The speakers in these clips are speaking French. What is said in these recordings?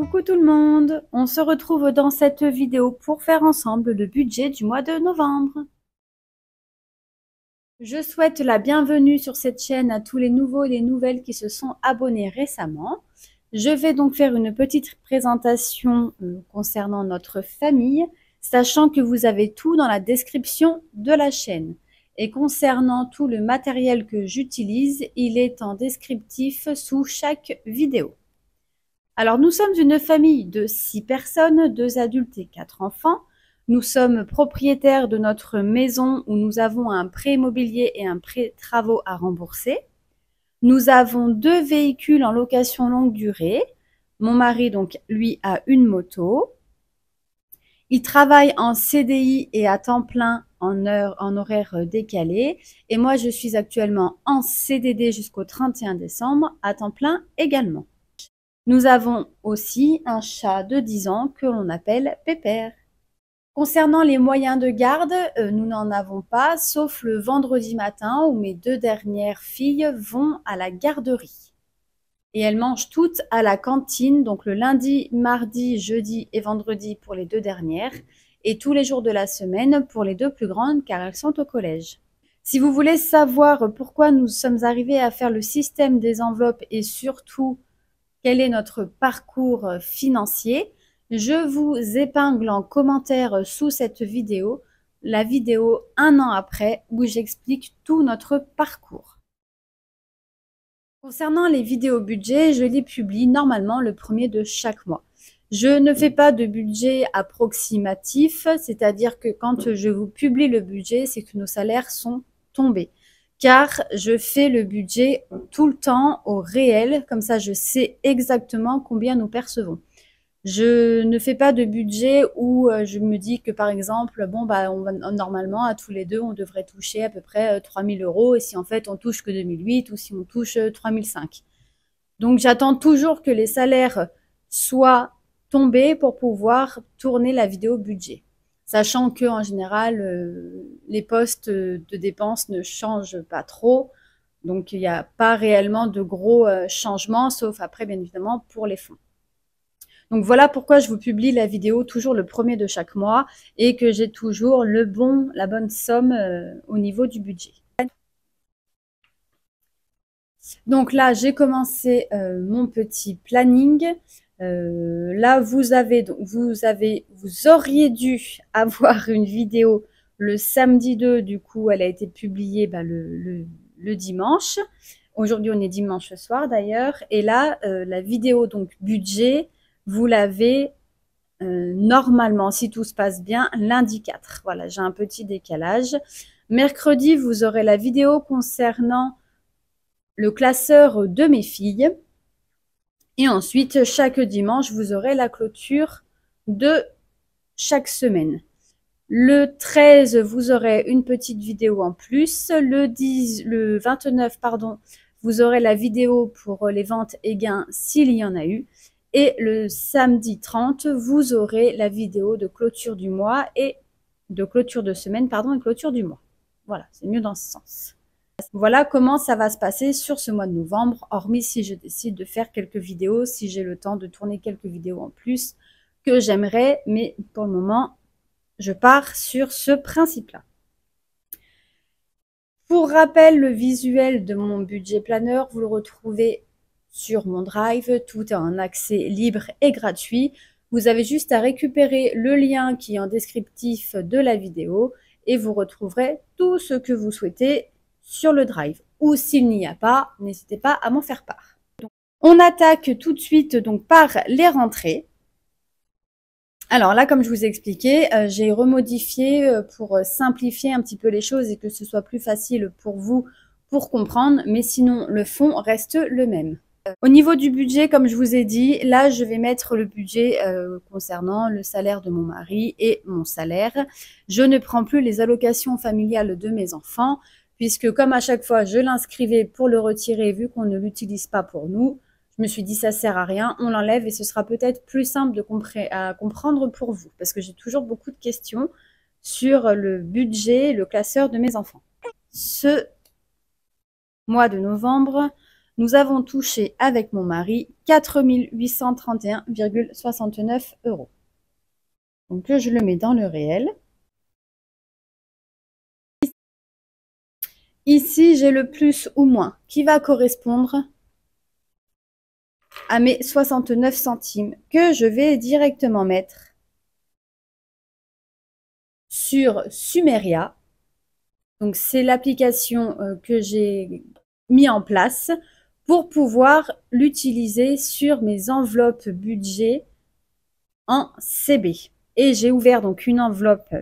Coucou tout le monde, on se retrouve dans cette vidéo pour faire ensemble le budget du mois de novembre. Je souhaite la bienvenue sur cette chaîne à tous les nouveaux et les nouvelles qui se sont abonnés récemment. Je vais donc faire une petite présentation concernant notre famille, sachant que vous avez tout dans la description de la chaîne. Et concernant tout le matériel que j'utilise, il est en descriptif sous chaque vidéo. Alors, nous sommes une famille de 6 personnes, 2 adultes et 4 enfants. Nous sommes propriétaires de notre maison où nous avons un prêt immobilier et un prêt travaux à rembourser. Nous avons 2 véhicules en location longue durée. Mon mari, donc, lui, a une moto. Il travaille en CDI et à temps plein en horaire décalé. Et moi, je suis actuellement en CDD jusqu'au 31 décembre, à temps plein également. Nous avons aussi un chat de 10 ans que l'on appelle Pépère. Concernant les moyens de garde, nous n'en avons pas, sauf le vendredi matin où mes 2 dernières filles vont à la garderie. Et elles mangent toutes à la cantine, donc le lundi, mardi, jeudi et vendredi pour les 2 dernières, et tous les jours de la semaine pour les 2 plus grandes car elles sont au collège. Si vous voulez savoir pourquoi nous sommes arrivés à faire le système des enveloppes et surtout quel est notre parcours financier, je vous épingle en commentaire sous cette vidéo la vidéo 1 an après où j'explique tout notre parcours. Concernant les vidéos budget, je les publie normalement le premier de chaque mois. Je ne fais pas de budget approximatif, c'est-à-dire que quand je vous publie le budget, c'est que nos salaires sont tombés. Car je fais le budget tout le temps au réel, comme ça je sais exactement combien nous percevons. Je ne fais pas de budget où je me dis que par exemple, bon bah normalement à tous les deux on devrait toucher à peu près 3 000 € et si en fait on touche que 2008 ou si on touche 3 500. Donc j'attends toujours que les salaires soient tombés pour pouvoir tourner la vidéo budget. Sachant que en général, les postes de dépenses ne changent pas trop. Donc, il n'y a pas réellement de gros changements, sauf après, bien évidemment, pour les fonds. Donc, voilà pourquoi je vous publie la vidéo toujours le premier de chaque mois et que j'ai toujours la bonne somme au niveau du budget. Donc là, j'ai commencé mon petit planning. Là, vous auriez dû avoir une vidéo le samedi 2, du coup, elle a été publiée le dimanche. Aujourd'hui, on est dimanche soir d'ailleurs. Et là, la vidéo donc budget, vous l'avez normalement, si tout se passe bien, lundi 4. Voilà, j'ai un petit décalage. Mercredi, vous aurez la vidéo concernant le classeur de mes filles. Et ensuite, chaque dimanche, vous aurez la clôture de chaque semaine. Le 13, vous aurez une petite vidéo en plus. Le 29, pardon, vous aurez la vidéo pour les ventes et gains s'il y en a eu. Et le samedi 30, vous aurez la vidéo de clôture du mois et de clôture de semaine, pardon, et clôture du mois. Voilà, c'est mieux dans ce sens. Voilà comment ça va se passer sur ce mois de novembre, hormis si je décide de faire quelques vidéos, si j'ai le temps de tourner quelques vidéos en plus que j'aimerais, mais pour le moment, je pars sur ce principe-là. Pour rappel, le visuel de mon budget planner, vous le retrouvez sur mon Drive, tout est en accès libre et gratuit. Vous avez juste à récupérer le lien qui est en descriptif de la vidéo et vous retrouverez tout ce que vous souhaitez sur le Drive. Ou s'il n'y a pas, n'hésitez pas à m'en faire part. Donc, on attaque tout de suite donc par les rentrées. Alors là, comme je vous ai expliqué, j'ai remodifié pour simplifier un petit peu les choses et que ce soit plus facile pour vous pour comprendre, mais sinon le fond reste le même. Au niveau du budget, comme je vous ai dit, là je vais mettre le budget concernant le salaire de mon mari et mon salaire. Je ne prends plus les allocations familiales de mes enfants, puisque comme à chaque fois je l'inscrivais pour le retirer vu qu'on ne l'utilise pas pour nous, je me suis dit ça sert à rien, on l'enlève et ce sera peut-être plus simple à comprendre pour vous, parce que j'ai toujours beaucoup de questions sur le budget, le classeur de mes enfants. Ce mois de novembre, nous avons touché avec mon mari 4 831,69 €. Donc je le mets dans le réel. Ici, j'ai le plus ou moins qui va correspondre à mes 69 centimes que je vais directement mettre sur Sumeria. Donc c'est l'application que j'ai mis en place pour pouvoir l'utiliser sur mes enveloppes budget en CB. Et j'ai ouvert donc une enveloppe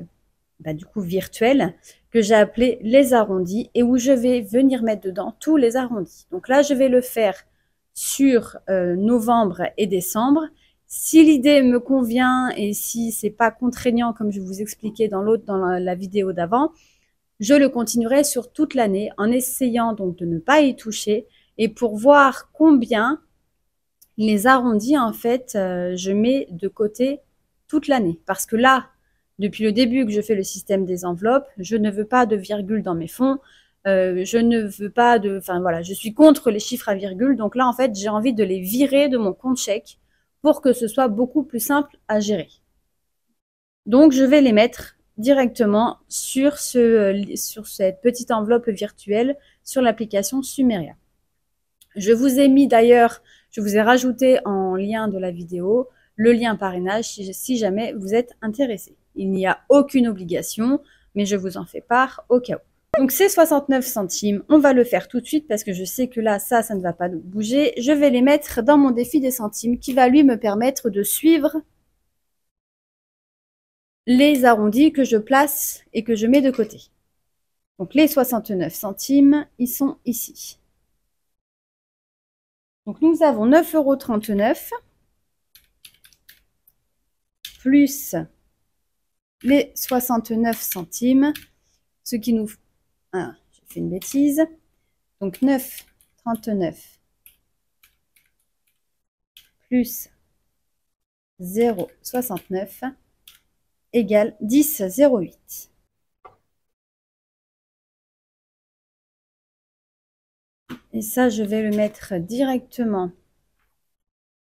du coup virtuelle que j'ai appelée les arrondis et où je vais venir mettre dedans tous les arrondis. Donc là, je vais le faire sur novembre et décembre. Si l'idée me convient et si c'est pas contraignant comme je vous expliquais dans la vidéo d'avant, je le continuerai sur toute l'année en essayant donc de ne pas y toucher et pour voir combien les arrondis en fait je mets de côté toute l'année. Parce que là, depuis le début que je fais le système des enveloppes, je ne veux pas de virgule dans mes fonds. Je ne veux pas de... Enfin voilà, je suis contre les chiffres à virgule. Donc là, en fait, j'ai envie de les virer de mon compte chèque pour que ce soit beaucoup plus simple à gérer. Donc, je vais les mettre directement sur cette petite enveloppe virtuelle sur l'application Sumeria. Je vous ai mis d'ailleurs, je vous ai rajouté en lien de la vidéo le lien parrainage si jamais vous êtes intéressé. Il n'y a aucune obligation, mais je vous en fais part au cas où. Donc ces 69 centimes, on va le faire tout de suite parce que je sais que là, ça ne va pas bouger. Je vais les mettre dans mon défi des centimes qui va lui me permettre de suivre les arrondis que je place et que je mets de côté. Donc les 69 centimes, ils sont ici. Donc nous avons 9,39 € plus les 69 centimes, ce qui nous... Ah, j'ai fait une bêtise. Donc 9,39 plus 0,69 égale 10,08. Et ça, je vais le mettre directement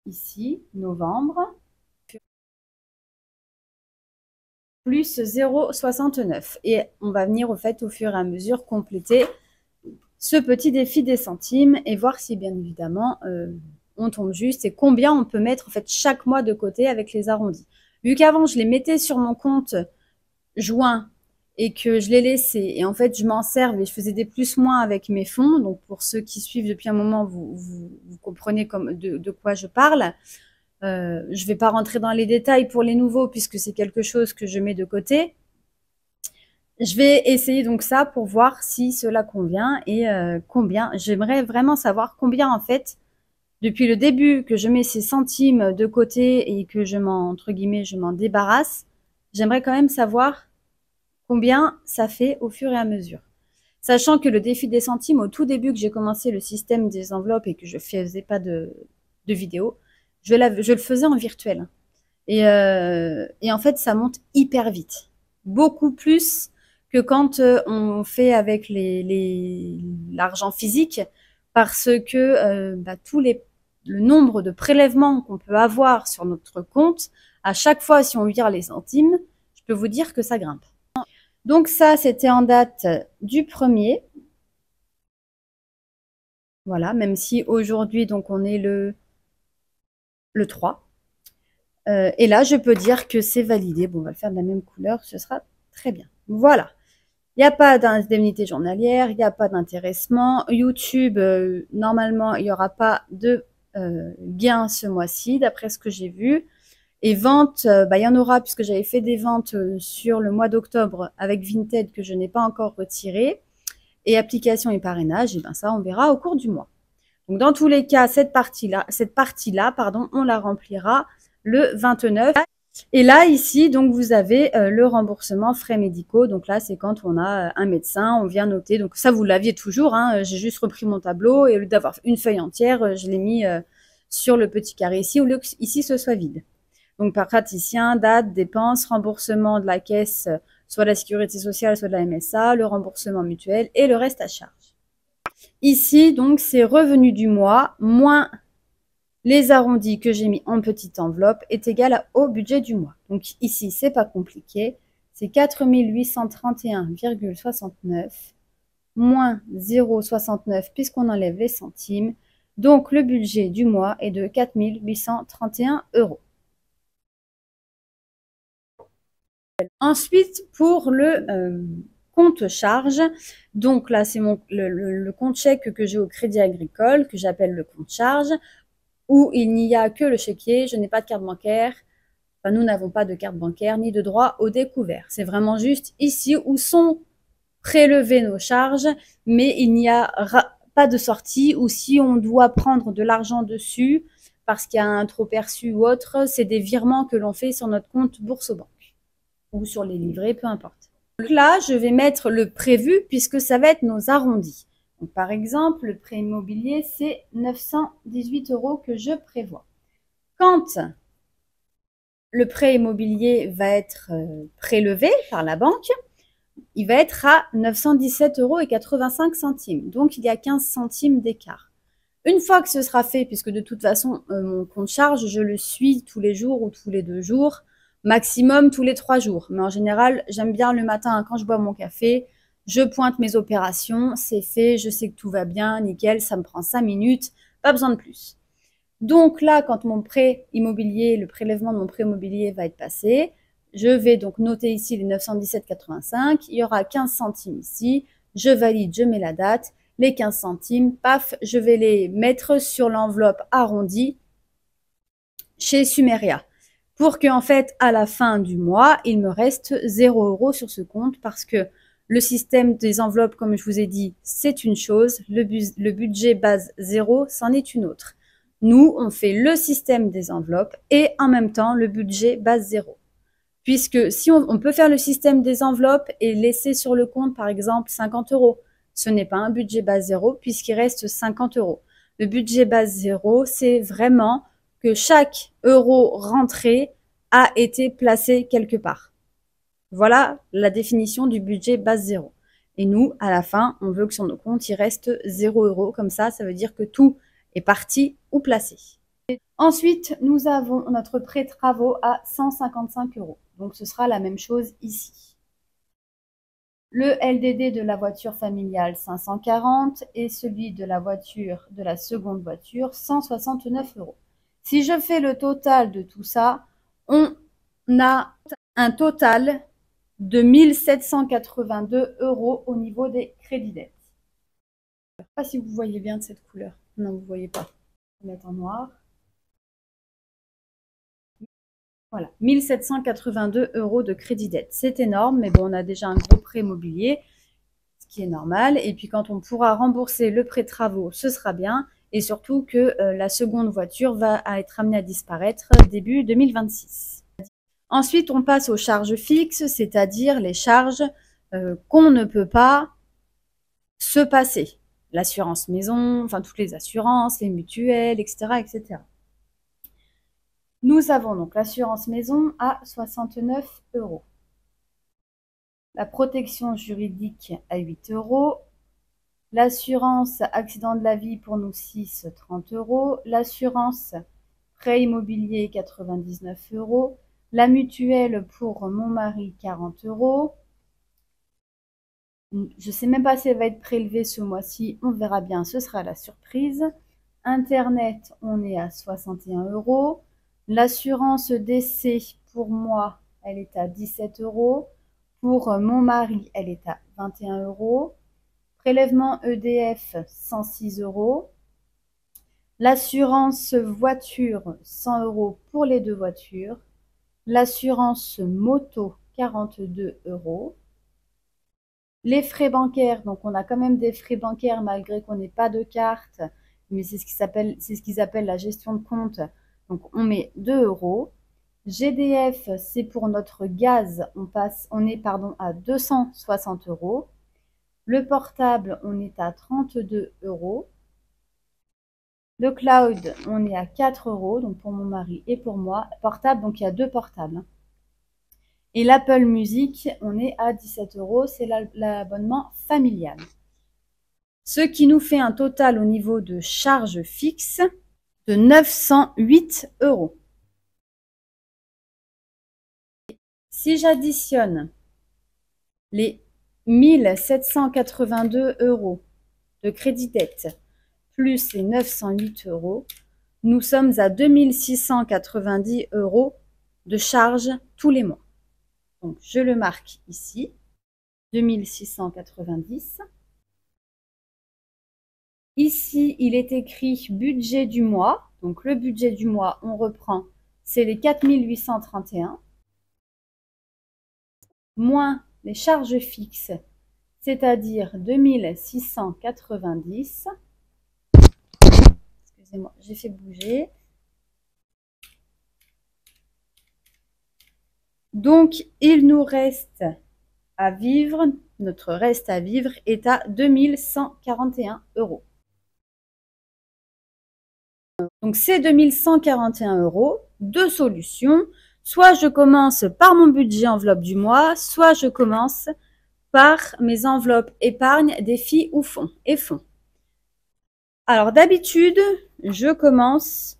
ici, novembre, plus 0,69. Et on va venir au fait au fur et à mesure compléter ce petit défi des centimes et voir si bien évidemment on tombe juste et combien on peut mettre en fait chaque mois de côté avec les arrondis. Vu qu'avant je les mettais sur mon compte joint et que je les laissais et en fait je m'en serve et je faisais des plus-moins avec mes fonds, donc pour ceux qui suivent depuis un moment, vous comprenez de quoi je parle. Je vais pas rentrer dans les détails pour les nouveaux puisque c'est quelque chose que je mets de côté. Je vais essayer donc ça pour voir si cela convient et combien. J'aimerais vraiment savoir combien en fait, depuis le début que je mets ces centimes de côté et que je m'en débarrasse, j'aimerais quand même savoir combien ça fait au fur et à mesure. Sachant que le défi des centimes, au tout début que j'ai commencé le système des enveloppes et que je faisais pas de vidéo, je le faisais en virtuel. Et en fait, ça monte hyper vite. Beaucoup plus que quand on fait avec l'argent physique, parce que le nombre de prélèvements qu'on peut avoir sur notre compte, à chaque fois si on vire les centimes, je peux vous dire que ça grimpe. Donc ça, c'était en date du 1er. Voilà, même si aujourd'hui, donc on est le 3. Et là, je peux dire que c'est validé. Bon, on va le faire de la même couleur, ce sera très bien. Voilà. Il n'y a pas d'indemnité journalière, il n'y a pas d'intéressement. YouTube, normalement, il n'y aura pas de gain ce mois-ci, d'après ce que j'ai vu. Et vente, il y en aura puisque j'avais fait des ventes sur le mois d'octobre avec Vinted que je n'ai pas encore retiré. Et application et parrainage, et ça, on verra au cours du mois. Donc, dans tous les cas, cette partie-là, on la remplira le 29. Et là, ici, donc, vous avez le remboursement frais médicaux. Donc là, c'est quand on a un médecin, on vient noter. Donc ça, vous l'aviez toujours. Hein. J'ai juste repris mon tableau et au lieu d'avoir une feuille entière, je l'ai mis sur le petit carré ici, au lieu que ici, ce soit vide. Donc par praticien, date, dépenses, remboursement de la caisse, soit de la sécurité sociale, soit de la MSA, le remboursement mutuel et le reste à charge. Ici, donc, c'est revenu du mois moins les arrondis que j'ai mis en petite enveloppe est égal au budget du mois. Donc ici, c'est pas compliqué. C'est 4 831,69 moins 0,69 puisqu'on enlève les centimes. Donc le budget du mois est de 4 831 €. Ensuite, pour le compte charge, donc là, c'est le compte chèque que j'ai au Crédit Agricole, que j'appelle le compte charge, où il n'y a que le chéquier, je n'ai pas de carte bancaire. Enfin, nous n'avons pas de carte bancaire ni de droit au découvert. C'est vraiment juste ici où sont prélevées nos charges, mais il n'y a pas de sortie, ou si on doit prendre de l'argent dessus parce qu'il y a un trop perçu ou autre, c'est des virements que l'on fait sur notre compte Boursorama ou sur les livrets, peu importe. Donc là, je vais mettre le prévu puisque ça va être nos arrondis. Donc, par exemple, le prêt immobilier, c'est 918 € que je prévois. Quand le prêt immobilier va être prélevé par la banque, il va être à 917,85 €. Donc, il y a 15 centimes d'écart. Une fois que ce sera fait, puisque de toute façon, mon compte charge, je le suis tous les jours ou tous les 2 jours, maximum tous les 3 jours. Mais en général, j'aime bien le matin, quand je bois mon café, je pointe mes opérations, c'est fait, je sais que tout va bien, nickel, ça me prend 5 minutes, pas besoin de plus. Donc là, quand mon prêt immobilier, le prélèvement de mon prêt immobilier va être passé, je vais donc noter ici les 917,85. Il y aura 15 centimes ici. Je valide, je mets la date. Les 15 centimes, paf, je vais les mettre sur l'enveloppe arrondie chez Sumeria. Pour qu'en fait, à la fin du mois, il me reste 0 € sur ce compte parce que le système des enveloppes, comme je vous ai dit, c'est une chose. Le budget base 0, c'en est une autre. Nous, on fait le système des enveloppes et en même temps le budget base 0. Puisque si on peut faire le système des enveloppes et laisser sur le compte, par exemple, 50 €. Ce n'est pas un budget base 0 puisqu'il reste 50 €. Le budget base 0, c'est vraiment que chaque euro rentré a été placé quelque part. Voilà la définition du budget base 0. Et nous, à la fin, on veut que sur nos comptes, il reste 0 €. Comme ça veut dire que tout est parti ou placé. Ensuite, nous avons notre prêt travaux à 155 €. Donc, ce sera la même chose ici. Le LDD de la voiture familiale 540 et celui de la voiture de la seconde voiture 169 €. Si je fais le total de tout ça, on a un total de 1782 € au niveau des crédits dettes. Je ne sais pas si vous voyez bien de cette couleur. Non, vous ne voyez pas. Je vais mettre en noir. Voilà, 1782 € de crédit dette. C'est énorme, mais bon, on a déjà un gros prêt immobilier, ce qui est normal. Et puis quand on pourra rembourser le prêt de travaux, ce sera bien. Et surtout que la seconde voiture va être amenée à disparaître début 2026. Ensuite, on passe aux charges fixes, c'est-à-dire les charges qu'on ne peut pas se passer. L'assurance maison, enfin toutes les assurances, les mutuelles, etc., etc. Nous avons donc l'assurance maison à 69 €. La protection juridique à 8 €. L'assurance accident de la vie pour nous 6, 30 €. L'assurance prêt immobilier, 99 €. La mutuelle pour mon mari, 40 €. Je ne sais même pas si elle va être prélevée ce mois-ci. On verra bien, ce sera la surprise. Internet, on est à 61 €. L'assurance décès, pour moi, elle est à 17 €. Pour mon mari, elle est à 21 €. Prélèvement EDF, 106 €. L'assurance voiture, 100 € pour les 2 voitures. L'assurance moto, 42 €. Les frais bancaires, donc on a quand même des frais bancaires malgré qu'on n'ait pas de carte, mais c'est ce qu'ils appellent la gestion de compte. Donc on met 2 €. GDF, c'est pour notre gaz, on est à 260 €. Le portable, on est à 32 €. Le cloud, on est à 4 €, donc pour mon mari et pour moi. Portable, donc il y a 2 portables. Et l'Apple Music, on est à 17 €, c'est l'abonnement familial. Ce qui nous fait un total au niveau de charges fixes de 908 €. Si j'additionne les 1782 € de crédit dette plus les 908 €, nous sommes à 2690 € de charges tous les mois. Donc, je le marque ici, 2690. Ici, il est écrit budget du mois. Donc, le budget du mois, on reprend, c'est les 4831, moins les charges fixes, c'est-à-dire 2690. Excusez-moi, j'ai fait bouger. Donc, il nous reste à vivre, notre reste à vivre est à 2141 €. Donc, ces 2141 €, deux solutions. Soit je commence par mon budget enveloppe du mois, soit je commence par mes enveloppes épargne, défis ou fonds et fonds. Alors, d'habitude, je commence,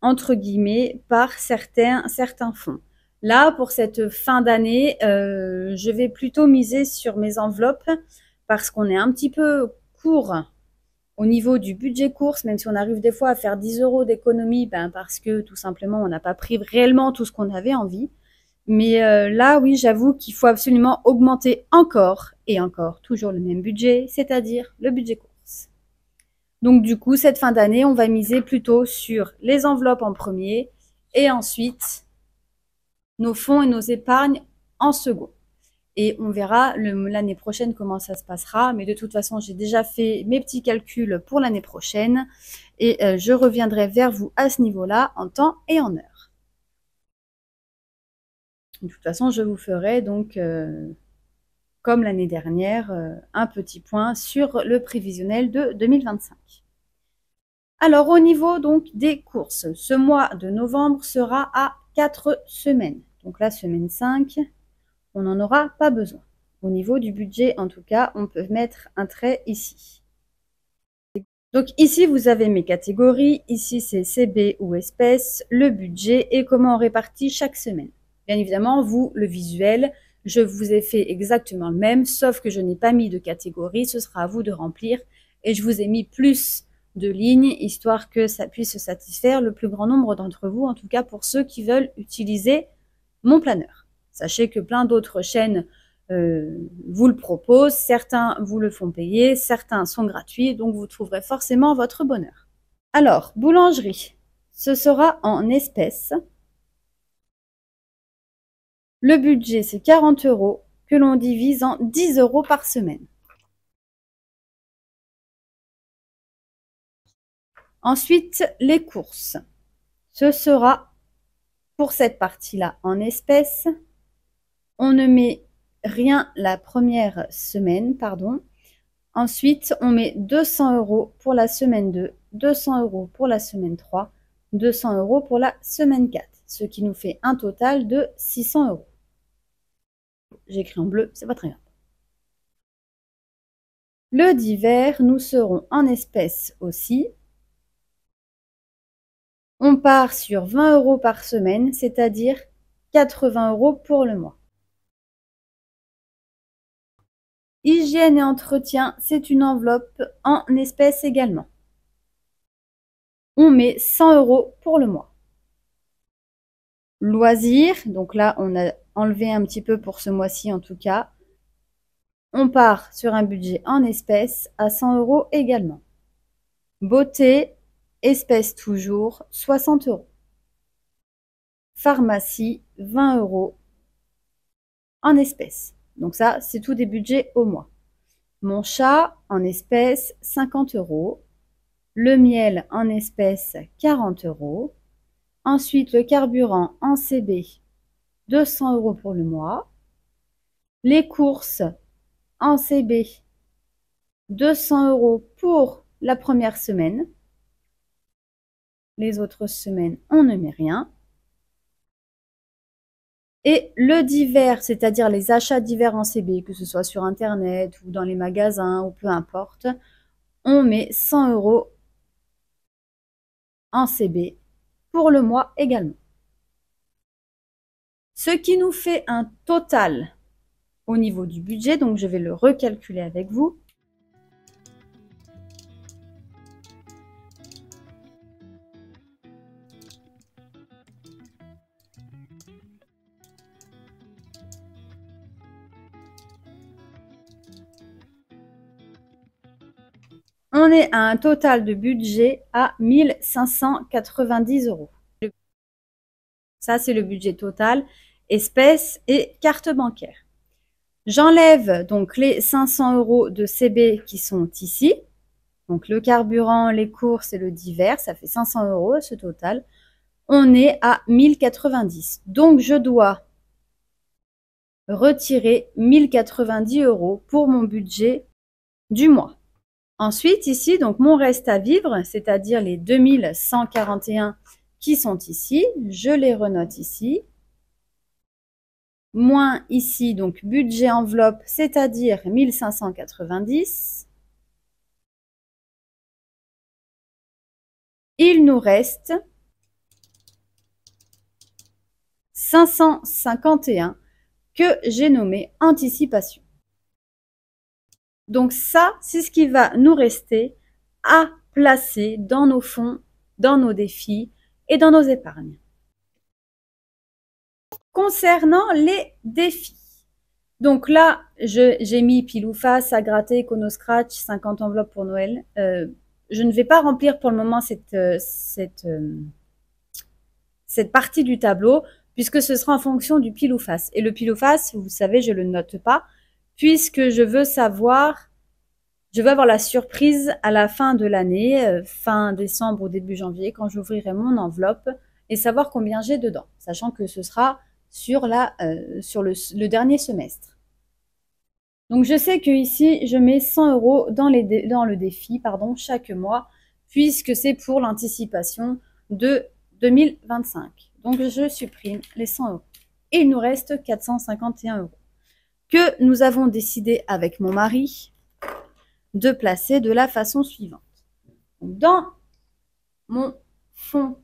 entre guillemets, par certains fonds. Là, pour cette fin d'année, je vais plutôt miser sur mes enveloppes parce qu'on est un petit peu court au niveau du budget course, même si on arrive des fois à faire 10 € d'économie, parce que tout simplement, on n'a pas pris réellement tout ce qu'on avait envie. Mais là, oui, j'avoue qu'il faut absolument augmenter encore et encore toujours le même budget, c'est-à-dire le budget course. Donc du coup, cette fin d'année, on va miser plutôt sur les enveloppes en premier et ensuite nos fonds et nos épargnes en second. Et on verra l'année prochaine comment ça se passera. Mais de toute façon, j'ai déjà fait mes petits calculs pour l'année prochaine. Et je reviendrai vers vous à ce niveau-là en temps et en heure. De toute façon, je vous ferai donc, comme l'année dernière, un petit point sur le prévisionnel de 2025. Alors, au niveau donc des courses, ce mois de novembre sera à 4 semaines. Donc la semaine 5, on n'en aura pas besoin. Au niveau du budget, en tout cas, on peut mettre un trait ici. Donc ici, vous avez mes catégories. Ici, c'est CB ou espèces, le budget et comment on répartit chaque semaine. Bien évidemment, vous, le visuel, je vous ai fait exactement le même, sauf que je n'ai pas mis de catégorie. Ce sera à vous de remplir. Et je vous ai mis plus de lignes, histoire que ça puisse satisfaire le plus grand nombre d'entre vous, en tout cas pour ceux qui veulent utiliser mon planeur. Sachez que plein d'autres chaînes vous le proposent, certains vous le font payer, certains sont gratuits, donc vous trouverez forcément votre bonheur. Alors, boulangerie, ce sera en espèces. Le budget, c'est 40 € que l'on divise en 10 € par semaine. Ensuite, les courses. Ce sera pour cette partie-là en espèces. On ne met rien la première semaine, pardon. Ensuite, on met 200 € pour la semaine 2, 200 € pour la semaine 3, 200 € pour la semaine 4, ce qui nous fait un total de 600 €. J'écris en bleu, c'est pas très grave. Le divers, nous serons en espèces aussi. On part sur 20 € par semaine, c'est-à-dire 80 € pour le mois. Hygiène et entretien, c'est une enveloppe en espèces également. On met 100 € pour le mois. Loisirs, donc là on a enlevé un petit peu pour ce mois-ci en tout cas. On part sur un budget en espèces à 100 € également. Beauté, espèces toujours, 60 €. Pharmacie, 20 € en espèces. Donc ça, c'est tout des budgets au mois. Mon chat en espèces, 50 €. Le miel en espèces, 40 €. Ensuite, le carburant en CB, 200 € pour le mois. Les courses en CB, 200 € pour la première semaine. Les autres semaines, on ne met rien. Et le divers, c'est-à-dire les achats divers en CB, que ce soit sur Internet ou dans les magasins ou peu importe, on met 100 € en CB pour le mois également. Ce qui nous fait un total au niveau du budget, donc je vais le recalculer avec vous. On est à un total de budget à 1 590 €. Ça, c'est le budget total, espèces et carte bancaire. J'enlève donc les 500 € de CB qui sont ici. Donc le carburant, les courses et le divers, ça fait 500 € ce total. On est à 1090. Donc je dois retirer 1090 € pour mon budget du mois. Ensuite, ici, donc mon reste à vivre, c'est-à-dire les 2141 qui sont ici, je les renote ici. Moins ici, donc budget enveloppe, c'est-à-dire 1590. Il nous reste 551 que j'ai nommé anticipation. Donc ça, c'est ce qui va nous rester à placer dans nos fonds, dans nos défis et dans nos épargnes. Concernant les défis, donc là, j'ai mis pile ou face, à gratter, Scratch, 50 enveloppes pour Noël. Je ne vais pas remplir pour le moment cette partie du tableau, puisque ce sera en fonction du pile ou face. Et le pile ou face, vous savez, je ne le note pas, puisque je veux avoir la surprise à la fin de l'année, fin décembre ou début janvier, quand j'ouvrirai mon enveloppe, et savoir combien j'ai dedans, sachant que ce sera sur le dernier semestre. Donc je sais que ici je mets 100 € dans le défi, chaque mois, puisque c'est pour l'anticipation de 2025. Donc je supprime les 100 €. Et il nous reste 451 € que nous avons décidé avec mon mari de placer de la façon suivante. Donc, dans mon fonds,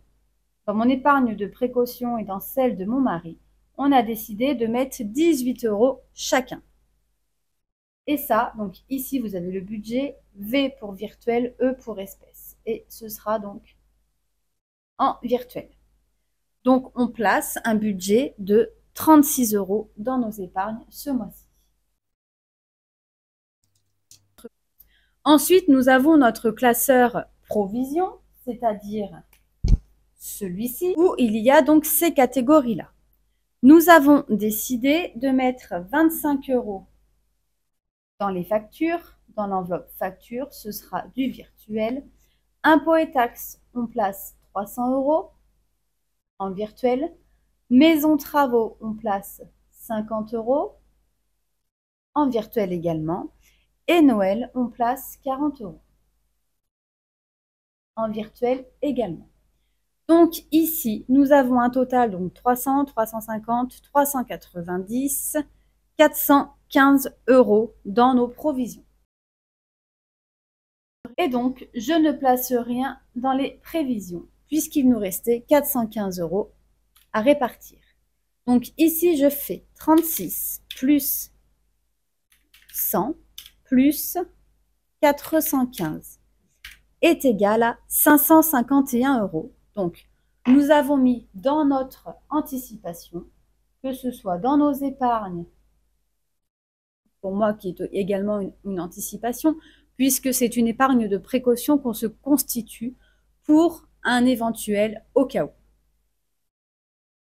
dans mon épargne de précaution et dans celle de mon mari, on a décidé de mettre 18 € chacun. Et ça, donc ici, vous avez le budget, V pour virtuel, E pour espèce. Et ce sera donc en virtuel. Donc, on place un budget de 36 € dans nos épargnes ce mois-ci. Ensuite, nous avons notre classeur provision, c'est-à-dire celui-ci, où il y a donc ces catégories-là. Nous avons décidé de mettre 25 € dans les factures, dans l'enveloppe facture, ce sera du virtuel. Impôts et taxes, on place 300 € en virtuel. Maison travaux, on place 50 € en virtuel également. Et Noël, on place 40 € en virtuel également. Donc ici, nous avons un total de 300, 350, 390, 415 € dans nos provisions. Et donc, je ne place rien dans les prévisions, puisqu'il nous restait 415 € à répartir. Donc ici, je fais 36 plus 100 plus 415 est égal à 551 €. Donc, nous avons mis dans notre anticipation, que ce soit dans nos épargnes, pour moi qui est également une anticipation, puisque c'est une épargne de précaution qu'on se constitue pour un éventuel au cas où.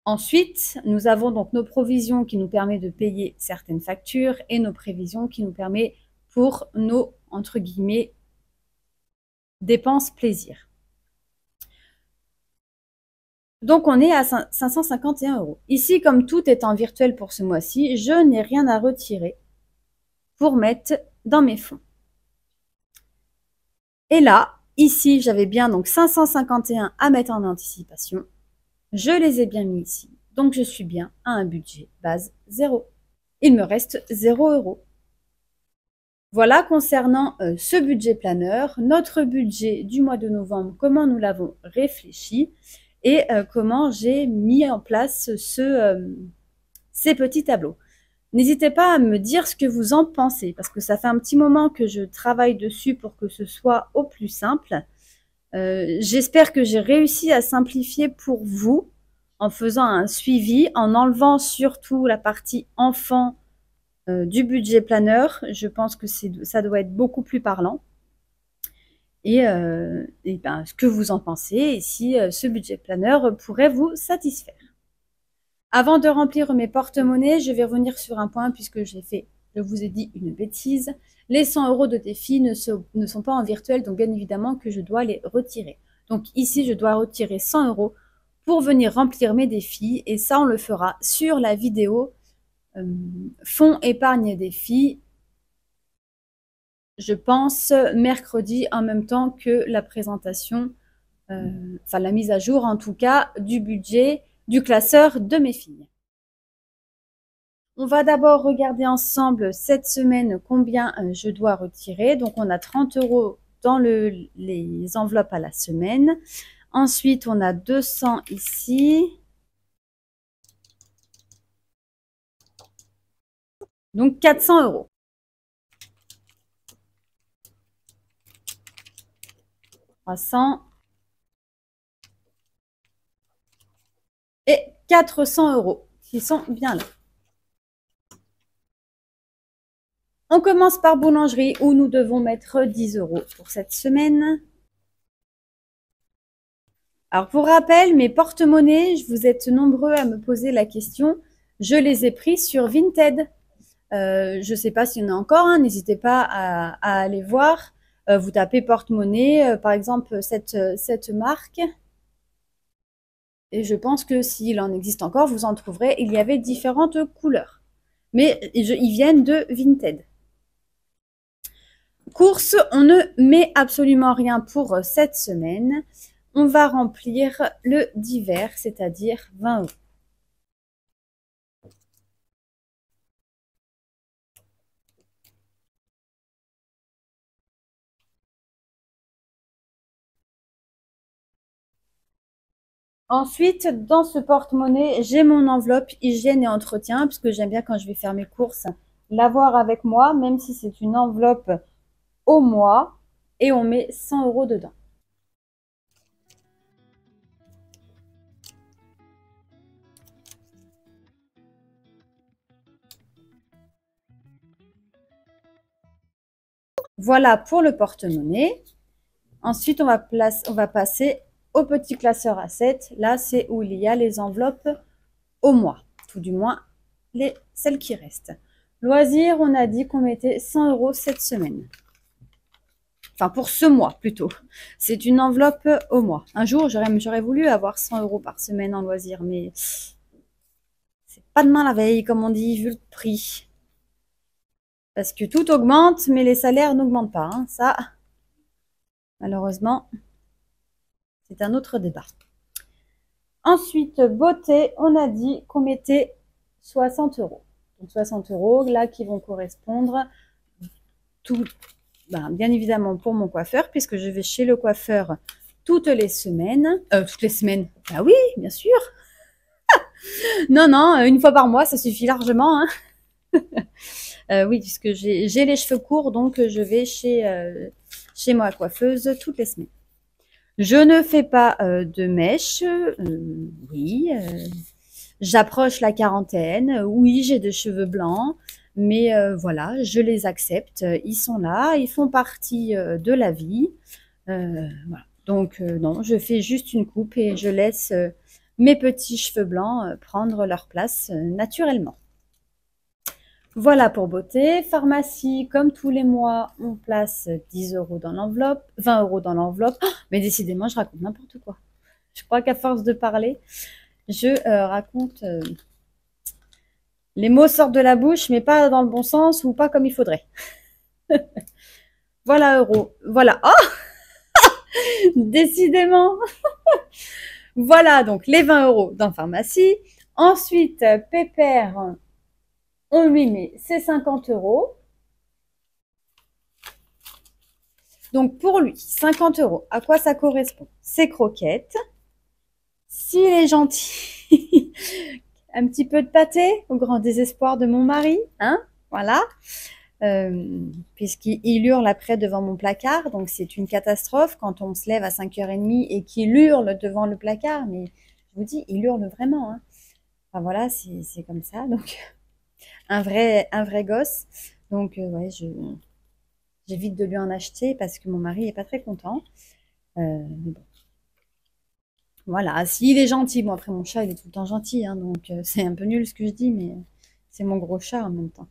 Ensuite, nous avons donc nos provisions qui nous permettent de payer certaines factures et nos prévisions qui nous permettent pour nos, entre guillemets, dépenses plaisir. Donc, on est à 551 €. Ici, comme tout est en virtuel pour ce mois-ci, je n'ai rien à retirer pour mettre dans mes fonds. Et là, ici, j'avais bien donc 551 à mettre en anticipation. Je les ai bien mis ici. Donc, je suis bien à un budget base 0. Il me reste 0 €. Voilà concernant ce budget planeur, notre budget du mois de novembre, comment nous l'avons réfléchi et comment j'ai mis en place ces petits tableaux. N'hésitez pas à me dire ce que vous en pensez, parce que ça fait un petit moment que je travaille dessus pour que ce soit au plus simple. J'espère que j'ai réussi à simplifier pour vous en faisant un suivi, en enlevant surtout la partie enfant du budget planeur. Je pense que ça doit être beaucoup plus parlant. Et ben, ce que vous en pensez et si ce budget planeur pourrait vous satisfaire. Avant de remplir mes porte-monnaies, je vais revenir sur un point puisque je vous ai dit une bêtise. Les 100 € de défi ne sont pas en virtuel, donc bien évidemment que je dois les retirer. Donc ici, je dois retirer 100 € pour venir remplir mes défis et ça, on le fera sur la vidéo fonds épargne défi. Je pense mercredi en même temps que la présentation, enfin la mise à jour en tout cas du budget du classeur de mes filles. On va d'abord regarder ensemble cette semaine combien je dois retirer. Donc on a 30 € dans les enveloppes à la semaine. Ensuite on a 200 ici. Donc 400 €. 300 et 400 € qui sont bien là. On commence par boulangerie où nous devons mettre 10 € pour cette semaine. Alors pour rappel, mes porte-monnaies, vous êtes nombreux à me poser la question, je les ai pris sur Vinted. Je ne sais pas s'il y en a encore, hein, n'hésitez pas à aller voir. Vous tapez porte-monnaie, par exemple cette marque. Et je pense que s'il en existe encore, vous en trouverez. Il y avait différentes couleurs. Mais ils viennent de Vinted. Course, on ne met absolument rien pour cette semaine. On va remplir le divers, c'est-à-dire 20 €. Ensuite, dans ce porte-monnaie, j'ai mon enveloppe hygiène et entretien, puisque j'aime bien quand je vais faire mes courses, l'avoir avec moi, même si c'est une enveloppe au mois, et on met 100 € dedans. Voilà pour le porte-monnaie. Ensuite, on va passer au petit classeur à 7. Là, c'est où il y a les enveloppes au mois, tout du moins celles qui restent. Loisirs, on a dit qu'on mettait 100 € cette semaine. Enfin, pour ce mois plutôt. C'est une enveloppe au mois. Un jour, j'aurais voulu avoir 100 € par semaine en loisirs, mais c'est pas demain la veille, comme on dit, vu le prix. Parce que tout augmente, mais les salaires n'augmentent pas. Hein. Ça, malheureusement, c'est un autre débat. Ensuite, beauté, on a dit qu'on mettait 60 €. Donc 60 € là qui vont correspondre tout, bien évidemment pour mon coiffeur, puisque je vais chez le coiffeur toutes les semaines. Toutes les semaines, bah oui, bien sûr. Non, non, une fois par mois, ça suffit largement. Hein. Oui, puisque j'ai les cheveux courts, donc je vais chez ma coiffeuse toutes les semaines. Je ne fais pas de mèches, oui. J'approche la quarantaine, oui, j'ai des cheveux blancs, mais voilà, je les accepte. Ils sont là, ils font partie de la vie. Voilà. Donc non, je fais juste une coupe et je laisse mes petits cheveux blancs prendre leur place naturellement. Voilà pour beauté. Pharmacie, comme tous les mois, on place 10 € dans l'enveloppe, 20 € dans l'enveloppe. Oh, mais décidément, je raconte n'importe quoi. Je crois qu'à force de parler, je raconte... les mots sortent de la bouche, mais pas dans le bon sens ou pas comme il faudrait. Voilà, euros. Voilà. Oh décidément. Voilà, donc les 20 € dans pharmacie. Ensuite, Pépère, on lui met ses 50 €. Donc pour lui, 50 €. À quoi ça correspond? Ses croquettes. S'il est gentil, un petit peu de pâté, au grand désespoir de mon mari, hein, voilà. Puisqu'il hurle après devant mon placard, donc c'est une catastrophe quand on se lève à 5h30 et qu'il hurle devant le placard, mais je vous dis, il hurle vraiment, hein. Enfin voilà, c'est comme ça, donc un vrai gosse. Donc ouais, j'évite de lui en acheter parce que mon mari est pas très content. Mais bon. Voilà, s'il est gentil, bon après mon chat il est tout le temps gentil, hein, donc c'est un peu nul ce que je dis, mais c'est mon gros chat en même temps.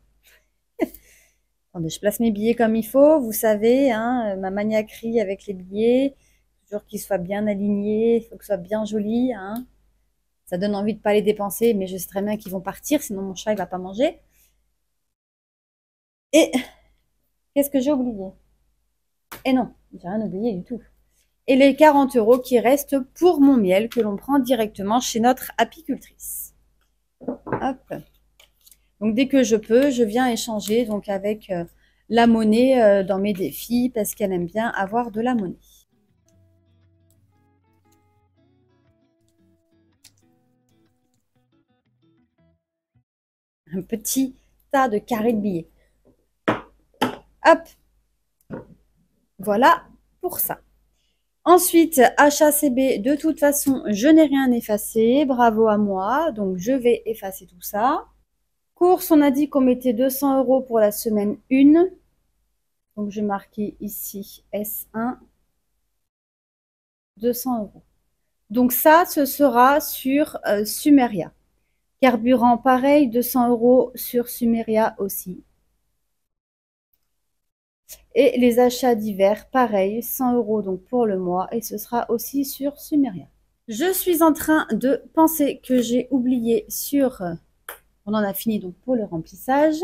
Attendez, je place mes billets comme il faut, vous savez, hein, ma maniaquerie avec les billets, toujours qu'ils soient bien alignés, il faut que ce soit bien joli, hein. Ça donne envie de pas les dépenser, mais je sais très bien qu'ils vont partir, sinon mon chat il va pas manger. Et qu'est-ce que j'ai oublié? Et non, j'ai rien oublié du tout. Et les 40 € qui restent pour mon miel que l'on prend directement chez notre apicultrice. Hop. Donc dès que je peux, je viens échanger donc avec la monnaie dans mes défis parce qu'elle aime bien avoir de la monnaie. Un petit tas de carrés de billets. Hop. Voilà pour ça. Ensuite, HACB, de toute façon, je n'ai rien effacé. Bravo à moi. Donc, je vais effacer tout ça. Course, on a dit qu'on mettait 200 € pour la semaine 1. Donc, je marquais ici S1. 200 €. Donc, ça, ce sera sur Sumeria. Carburant, pareil, 200 € sur Sumeria aussi. Et les achats divers, pareil, 100 € donc pour le mois. Et ce sera aussi sur Sumeria. Je suis en train de penser que j'ai oublié sur... on en a fini donc pour le remplissage.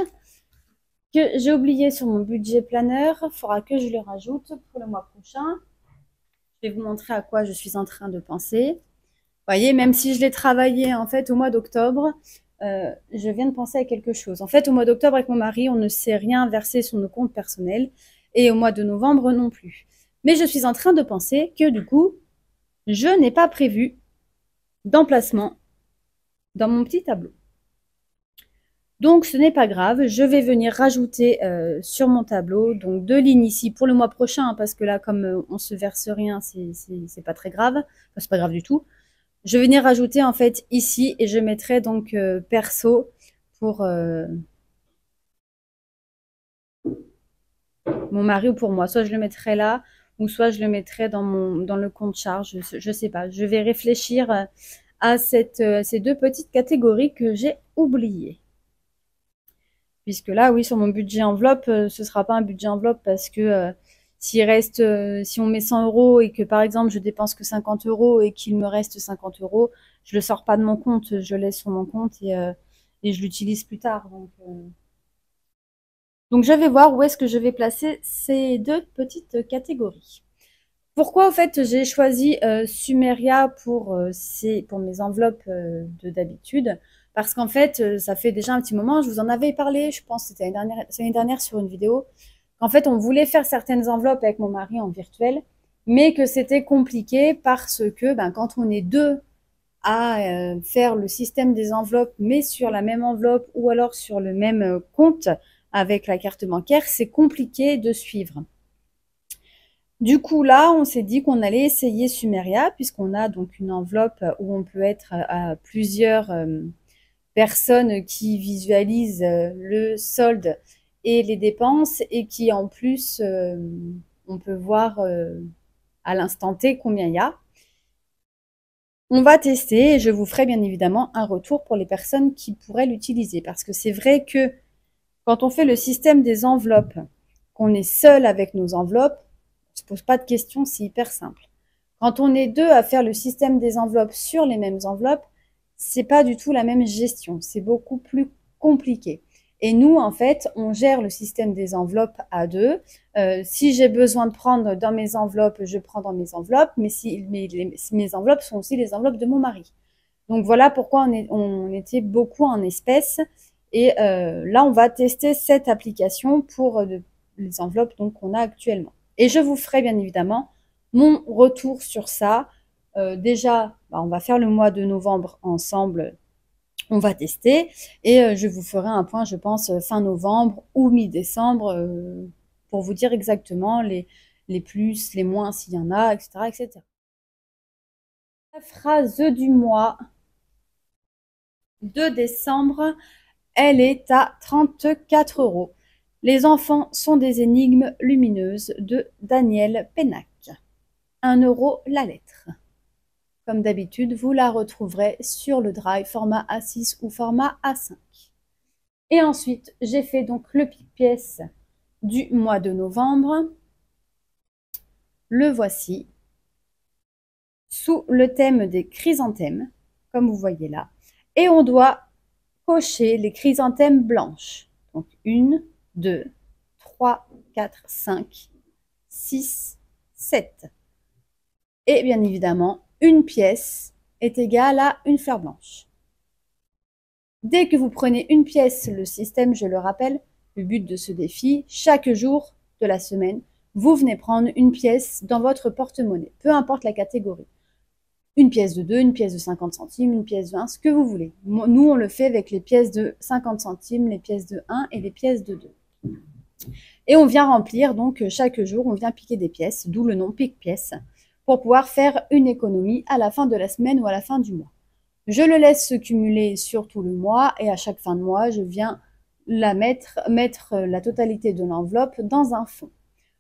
Que j'ai oublié sur mon budget planeur. Il faudra que je le rajoute pour le mois prochain. Je vais vous montrer à quoi je suis en train de penser. Vous voyez, même si je l'ai travaillé en fait au mois d'octobre, je viens de penser à quelque chose. En fait, au mois d'octobre, avec mon mari, on ne s'est rien versé sur nos comptes personnels. Et au mois de novembre non plus. Mais je suis en train de penser que du coup, je n'ai pas prévu d'emplacement dans mon petit tableau. Donc, ce n'est pas grave. Je vais venir rajouter sur mon tableau donc 2 lignes ici pour le mois prochain, parce que là, comme on se verse rien, c'est pas très grave. Enfin, c'est pas grave du tout. Je vais venir rajouter en fait ici et je mettrai donc perso pour mon mari ou pour moi. Soit je le mettrai là, ou soit je le mettrai dans le compte charge. Je sais pas. Je vais réfléchir à ces 2 petites catégories que j'ai oubliées. Puisque là, oui, sur mon budget enveloppe, ce sera pas un budget enveloppe parce que s'il reste, si on met 100 € et que par exemple je dépense que 50 € et qu'il me reste 50 €, je le sors pas de mon compte, je le laisse sur mon compte et je l'utilise plus tard. Donc je vais voir où est-ce que je vais placer ces 2 petites catégories. Pourquoi, en fait, j'ai choisi Sumeria pour mes enveloppes d'habitude? Parce qu'en fait, ça fait déjà un petit moment, je vous en avais parlé, je pense que c'était l'année dernière sur une vidéo, qu'en fait, on voulait faire certaines enveloppes avec mon mari en virtuel, mais que c'était compliqué parce que quand on est 2 à faire le système des enveloppes, mais sur la même enveloppe ou alors sur le même compte avec la carte bancaire, c'est compliqué de suivre. Du coup, là, on s'est dit qu'on allait essayer Sumeria, puisqu'on a donc une enveloppe où on peut être à plusieurs personnes qui visualisent le solde et les dépenses et qui, en plus, on peut voir à l'instant T combien il y a. On va tester et je vous ferai bien évidemment un retour pour les personnes qui pourraient l'utiliser. Parce que c'est vrai que quand on fait le système des enveloppes, qu'on est seul avec nos enveloppes, on se pose pas de questions, c'est hyper simple. Quand on est 2 à faire le système des enveloppes sur les mêmes enveloppes, c'est pas du tout la même gestion, c'est beaucoup plus compliqué. Et nous, en fait, on gère le système des enveloppes à 2. Si j'ai besoin de prendre dans mes enveloppes, je prends dans mes enveloppes, mais mes enveloppes sont aussi les enveloppes de mon mari. Donc voilà pourquoi on était beaucoup en espèces. Et là, on va tester cette application pour les enveloppes qu'on a actuellement. Et je vous ferai bien évidemment mon retour sur ça. Déjà, on va faire le mois de novembre ensemble, on va tester et je vous ferai un point, je pense, fin novembre ou mi-décembre pour vous dire exactement les plus, les moins s'il y en a, etc., etc. La phrase du mois de décembre, elle est à 34 euros. Les enfants sont des énigmes lumineuses de Daniel Pénac. 1 euro la lettre. Comme d'habitude, vous la retrouverez sur le drive format A6 ou format A5. Et ensuite, j'ai fait donc le pièce du mois de novembre. Le voici. Sous le thème des chrysanthèmes, comme vous voyez là. Et on doit cocher les chrysanthèmes blanches. Donc 1, 2, 3, 4, 5, 6, 7. Et bien évidemment, une pièce est égale à une fleur blanche. Dès que vous prenez une pièce, le système, je le rappelle, le but de ce défi, chaque jour de la semaine, vous venez prendre une pièce dans votre porte-monnaie, peu importe la catégorie. Une pièce de 2, une pièce de 50 centimes, une pièce de 1, ce que vous voulez. Nous, on le fait avec les pièces de 50 centimes, les pièces de 1 et les pièces de 2. Et on vient remplir, donc chaque jour, on vient piquer des pièces, d'où le nom pique-pièce, pour pouvoir faire une économie à la fin de la semaine ou à la fin du mois. Je le laisse se cumuler sur tout le mois et à chaque fin de mois, je viens mettre la totalité de l'enveloppe dans un fond.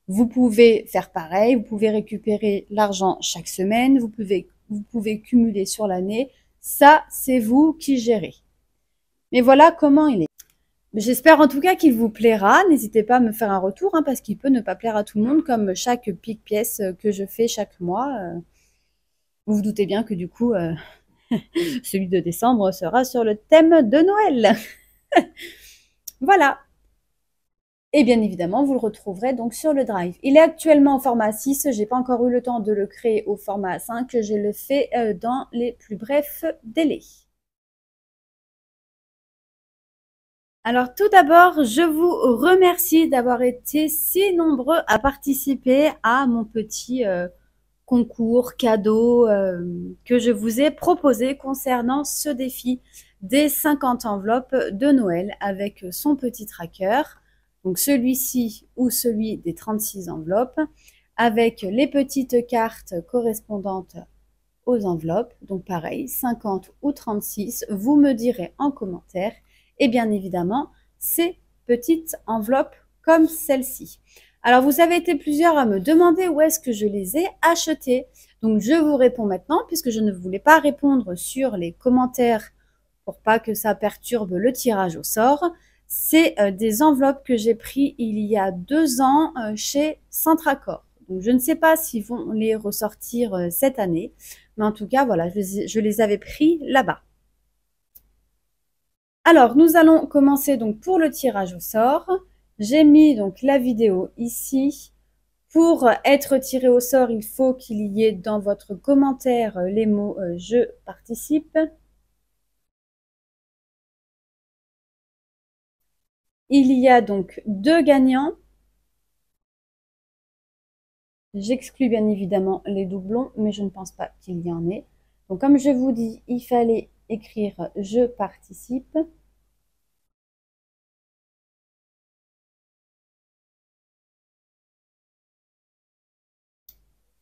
Vous pouvez faire pareil, vous pouvez récupérer l'argent chaque semaine, vous pouvez cumuler sur l'année. Ça, c'est vous qui gérez. Mais voilà comment il est. J'espère en tout cas qu'il vous plaira. N'hésitez pas à me faire un retour parce qu'il peut ne pas plaire à tout le monde comme chaque pique-pièce que je fais chaque mois. Vous vous doutez bien que du coup, celui de décembre sera sur le thème de Noël. Voilà. Et bien évidemment, vous le retrouverez donc sur le drive. Il est actuellement en format 6, j'ai pas encore eu le temps de le créer au format 5, je le fais dans les plus brefs délais. Alors tout d'abord, je vous remercie d'avoir été si nombreux à participer à mon petit concours cadeau que je vous ai proposé concernant ce défi des 50 enveloppes de Noël avec son petit tracker. Donc celui-ci ou celui des 36 enveloppes avec les petites cartes correspondantes aux enveloppes. Donc pareil, 50 ou 36, vous me direz en commentaire. Et bien évidemment, ces petites enveloppes comme celle-ci. Alors vous avez été plusieurs à me demander où est-ce que je les ai achetées. Donc je vous réponds maintenant puisque je ne voulais pas répondre sur les commentaires pour pas que ça perturbe le tirage au sort. C'est des enveloppes que j'ai pris il y a 2 ans chez Centracor. Donc je ne sais pas s'ils vont les ressortir cette année, mais en tout cas voilà, je les avais pris là-bas. Alors nous allons commencer donc pour le tirage au sort. J'ai mis donc la vidéo ici. Pour être tiré au sort, il faut qu'il y ait dans votre commentaire les mots je participe. Il y a donc 2 gagnants. J'exclus bien évidemment les doublons, mais je ne pense pas qu'il y en ait. Donc comme je vous dis, il fallait écrire je participe.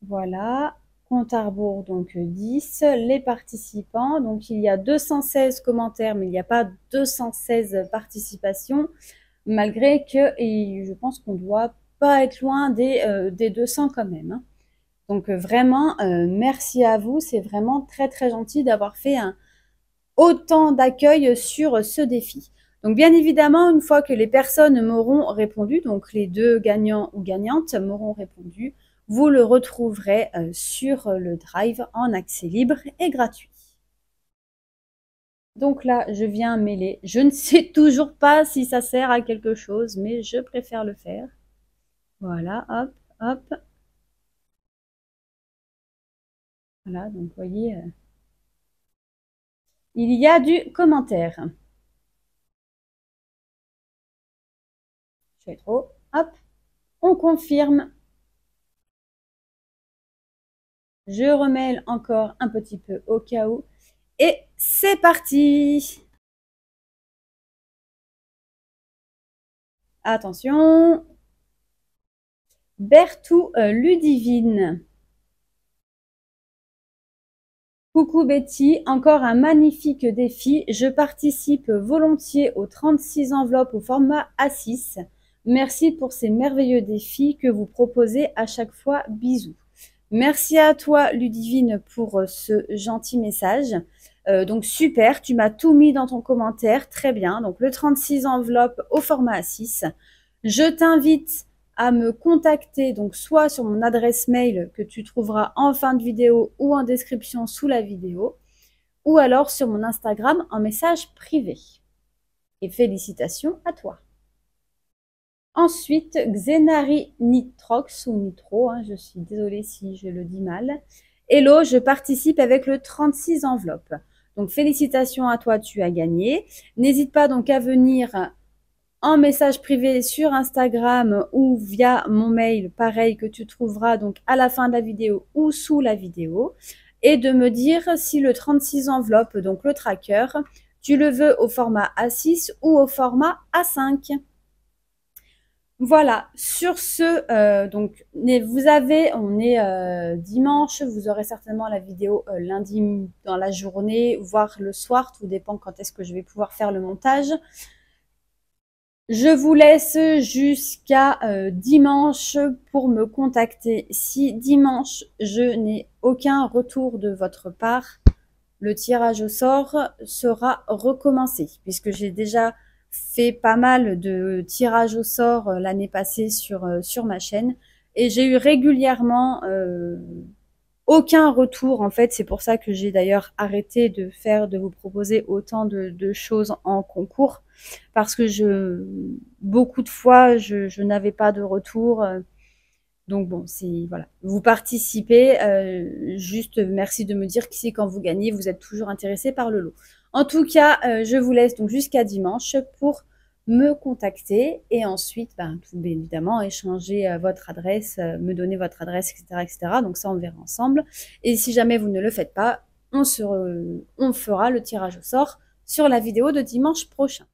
Voilà, compte à rebours donc 10, les participants, donc il y a 216 commentaires, mais il n'y a pas 216 participations, malgré que, et je pense qu'on doit pas être loin des 200 quand même. Donc vraiment, merci à vous, c'est vraiment très très gentil d'avoir fait autant d'accueil sur ce défi. Donc bien évidemment, une fois que les personnes m'auront répondu, donc les 2 gagnants ou gagnantes m'auront répondu, vous le retrouverez sur le drive en accès libre et gratuit. Donc là, je viens mêler. Je ne sais toujours pas si ça sert à quelque chose, mais je préfère le faire. Voilà, hop, hop. Voilà, donc vous voyez, il y a du commentaire. Je fais trop, hop, on confirme Je remêle encore un petit peu au cas où. Et c'est parti! Attention! Bertou Ludivine. Coucou Betty, encore un magnifique défi. Je participe volontiers aux 36 enveloppes au format A6. Merci pour ces merveilleux défis que vous proposez à chaque fois. Bisous. Merci à toi Ludivine pour ce gentil message. Donc super, tu m'as tout mis dans ton commentaire, très bien. Donc le 36 enveloppes au format A6. Je t'invite à me contacter, donc soit sur mon adresse mail que tu trouveras en fin de vidéo ou en description sous la vidéo, ou alors sur mon Instagram en message privé. Et félicitations à toi. Ensuite, Xenari Nitrox ou Nitro, je suis désolée si je le dis mal. Hello, je participe avec le 36 enveloppes. Donc félicitations à toi, tu as gagné. N'hésite pas donc à venir en message privé sur Instagram ou via mon mail, pareil, que tu trouveras donc à la fin de la vidéo ou sous la vidéo, et de me dire si le 36 enveloppes, donc le tracker, tu le veux au format A6 ou au format A5. Voilà, sur ce, donc on est dimanche, vous aurez certainement la vidéo lundi dans la journée, voire le soir, tout dépend quand est-ce que je vais pouvoir faire le montage. Je vous laisse jusqu'à dimanche pour me contacter. Si dimanche, je n'ai aucun retour de votre part, le tirage au sort sera recommencé, puisque j'ai déjà fait pas mal de tirages au sort l'année passée sur ma chaîne, et j'ai eu régulièrement aucun retour. En fait, c'est pour ça que j'ai d'ailleurs arrêté de vous proposer autant de choses en concours, parce que beaucoup de fois, je n'avais pas de retour. Donc bon, c'est voilà. Vous participez, juste merci de me dire si quand vous gagnez, vous êtes toujours intéressé par le lot. En tout cas, je vous laisse donc jusqu'à dimanche pour me contacter et ensuite, tout bien évidemment, échanger votre adresse, me donner votre adresse, etc., etc. Donc ça, on verra ensemble. Et si jamais vous ne le faites pas, on fera le tirage au sort sur la vidéo de dimanche prochain.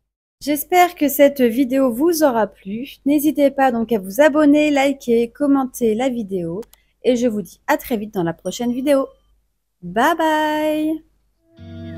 J'espère que cette vidéo vous aura plu. N'hésitez pas donc à vous abonner, liker, commenter la vidéo. Et je vous dis à très vite dans la prochaine vidéo. Bye bye!